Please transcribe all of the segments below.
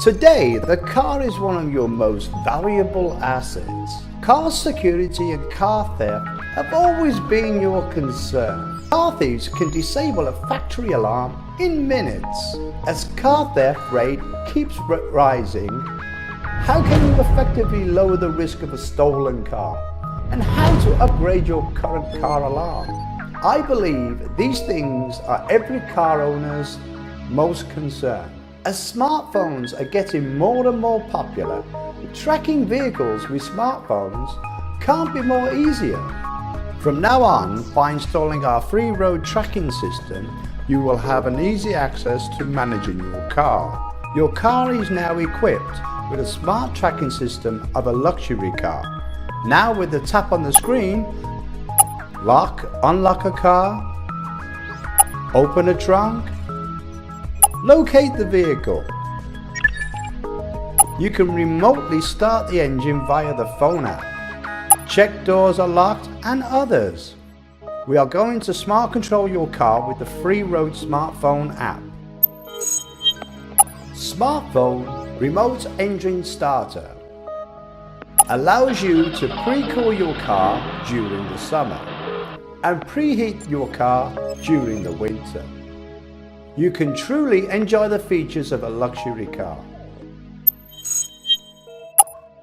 Today, the car is one of your most valuable assets. Car security and car theft have always been your concern. Car thieves can disable a factory alarm in minutes. As car theft rate keeps rising, how can you effectively lower the risk of a stolen car? And how to upgrade your current car alarm? I believe these things are every car owner's most concern. As smartphones are getting more and more popular, tracking vehicles with smartphones can't be more easier. From now on, by installing our free road tracking system, you will have an easy access to managing your car. Your car is now equipped with a smart tracking system of a luxury car. Now with the tap on the screen, lock, unlock a car, open a trunk, locate the vehicle. You can remotely start the engine via the phone app, check doors are locked and others. We are going to smart control your car with the free road smartphone app. Smartphone remote engine starter allows you to pre-cool your car during the summer and preheat your car during the winter. You can truly enjoy the features of a luxury car.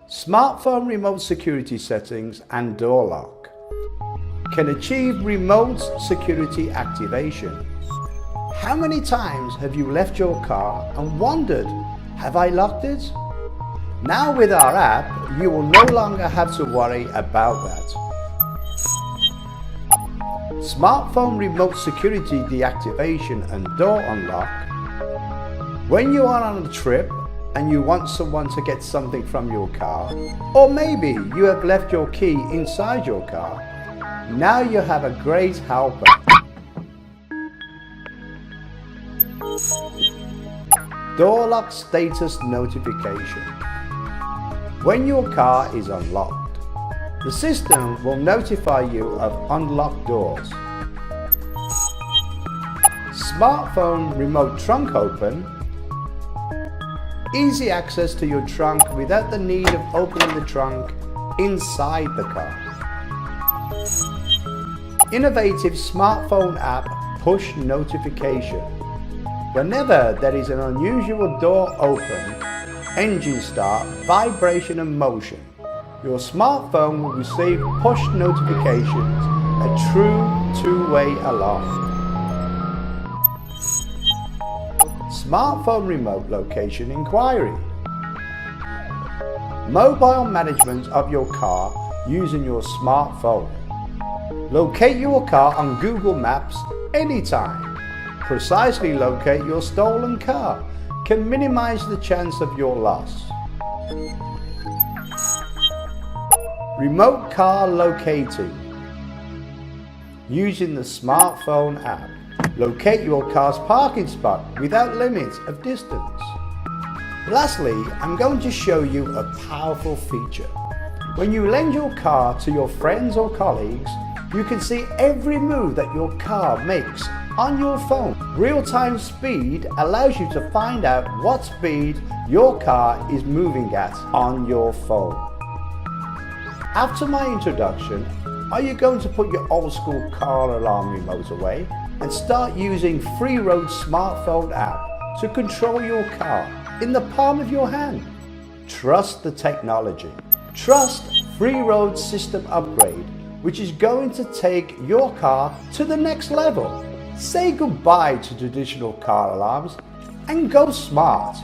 Smartphone remote security settings and door lock can achieve remote security activation. How many times have you left your car and wondered, have I locked it? Now with our app, you will no longer have to worry about that. Smartphone remote security deactivation and door unlock. When you are on a trip and you want someone to get something from your car, or maybe you have left your key inside your car, now you have a great helper. Door lock status notification. When your car is unlocked, the system will notify you of unlocked doors. Smartphone remote trunk open. Easy access to your trunk without the need of opening the trunk inside the car. Innovative smartphone app push notification. Whenever there is an unusual door open, engine start, vibration and motion, your smartphone will receive push notifications, a true two-way alarm. Smartphone remote location inquiry. Mobile management of your car using your smartphone. Locate your car on Google Maps anytime. Precisely locate your stolen car. Can minimize the chance of your loss. Remote car locating. Using the smartphone app, locate your car's parking spot without limit of distance. Lastly, I'm going to show you a powerful feature. When you lend your car to your friends or colleagues, you can see every move that your car makes on your phone. Real-time speed allows you to find out what speed your car is moving at on your phone. After my introduction, are you going to put your old school car alarm remote away and start using free road smartphone app to control your car in the palm of your hand? Trust the technology. Trust free road system upgrade, which is going to take your car to the next level. Say goodbye to traditional car alarms and go smart.